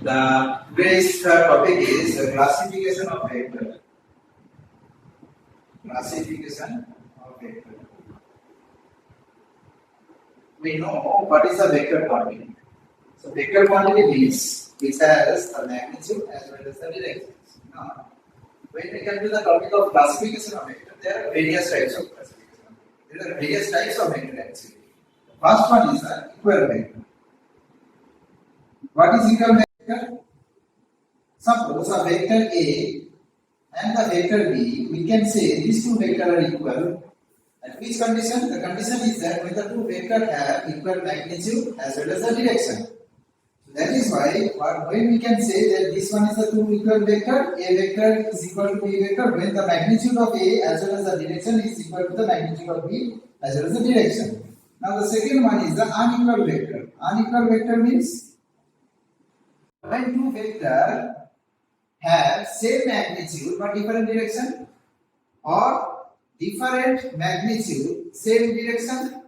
The today's topic is the classification of vector. Classification of vector. We know what is the vector quantity. So vector quantity means it has the magnitude as well as the directions. Now, when we come to the topic of classification of vector, there are various types of classification. There are various types of vector actually. The first one is the equal vector. What is equal vector? Suppose a vector A and the vector B, we can say these two vectors are equal. At which condition? The condition is that when the two vectors have equal magnitude as well as the direction. So that is why when we can say that this one is the two equal vector, A vector is equal to B vector when the magnitude of A as well as the direction is equal to the magnitude of B as well as the direction. Now the second one is the unequal vector. Unequal vector means when two vectors have same magnitude but different direction, or different magnitude same direction,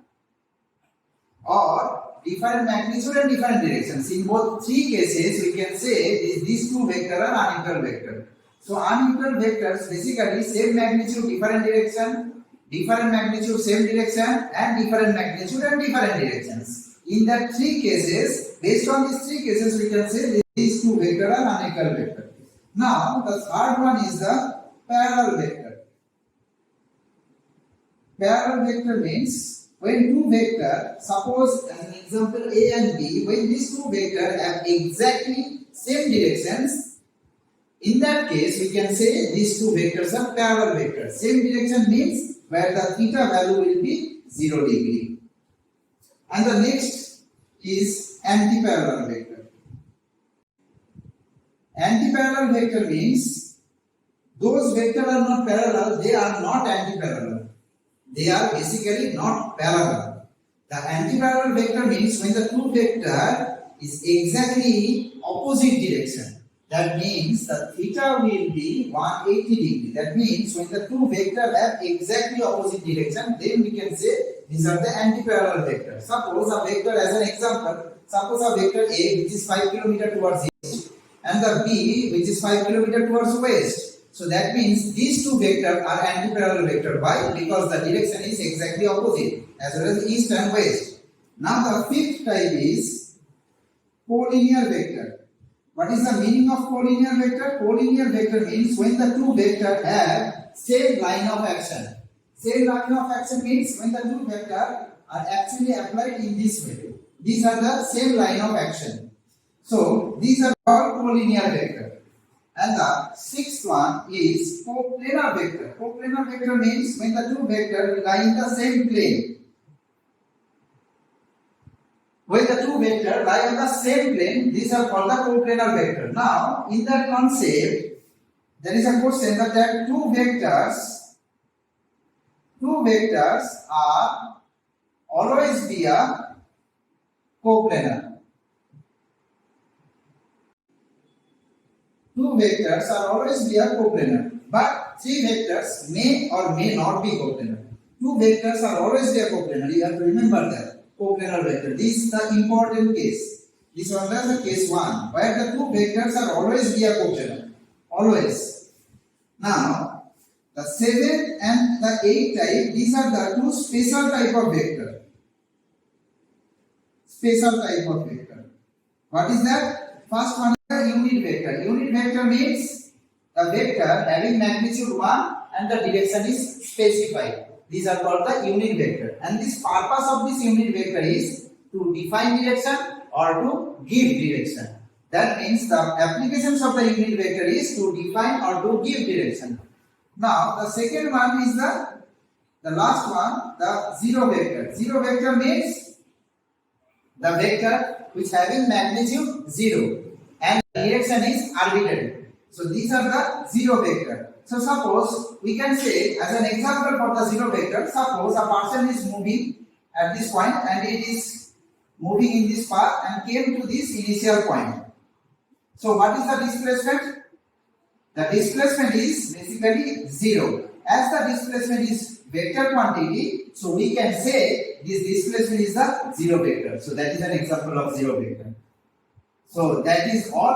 or different magnitude and different directions. In both three cases we can say these two vectors are unequal vectors. So unequal vectors basically same magnitude different direction, different magnitude same direction, and different magnitude and different directions. In that three cases, based on these three cases we can say these two vectors are unequal vectors. Now the third one is the parallel vector. Parallel vector means when two vectors, suppose as an example A and B, when these two vectors have exactly same directions, in that case we can say these two vectors are parallel vectors. Same direction means where the theta value will be 0 degree. And the next is antiparallel vector. Antiparallel vector means those vectors are not parallel, they are not antiparallel. They are basically not parallel. The antiparallel vector means when the two vector is exactly opposite direction. That means the theta will be 180 degree. That means when the two vectors have exactly opposite direction, then we can say these are the antiparallel vectors. Suppose a vector, as an example, suppose a vector A which is 5 km towards east and the B which is 5 km towards west. So that means these two vectors are antiparallel vector. Why? Because the direction is exactly opposite as well as east and west. Now the fifth type is collinear vector. What is the meaning of collinear vector? Collinear vector means when the two vectors have same line of action. Same line of action means when the two vectors are actually applied in this way. These are the same line of action. So these are called collinear vector. And the sixth one is coplanar vector. Coplanar vector means when the two vectors lie in the same plane. When the two vectors lie on the same plane, these are called the coplanar vector. Now, in that concept, there is a question that two vectors are always be a coplanar. Two vectors are always be a coplanar, but three vectors may or may not be coplanar. Two vectors are always be a coplanar. You have to remember that. Coplanar vector. This is the important case. This was the case 1, where the two vectors are always be a coplanar. Always. Now, the 7th and the 8th type, these are the two special type of vector. Special type of vector. What is that? First one is the unit vector. Unit vector means the vector having magnitude 1 and the direction is specified. These are called the unit vector. And this purpose of this unit vector is to define direction or to give direction. That means the applications of the unit vector is to define or to give direction. Now the second one is the last one, the zero vector. Zero vector means the vector which having magnitude 0 and direction is arbitrary. So these are the zero vector. So suppose we can say as an example for the zero vector, suppose a person is moving at this point and it is moving in this path and came to this initial point. So what is the displacement? The displacement is basically 0. As the displacement is vector quantity, so we can say this displacement is the zero vector. So that is an example of zero vector. So that is all.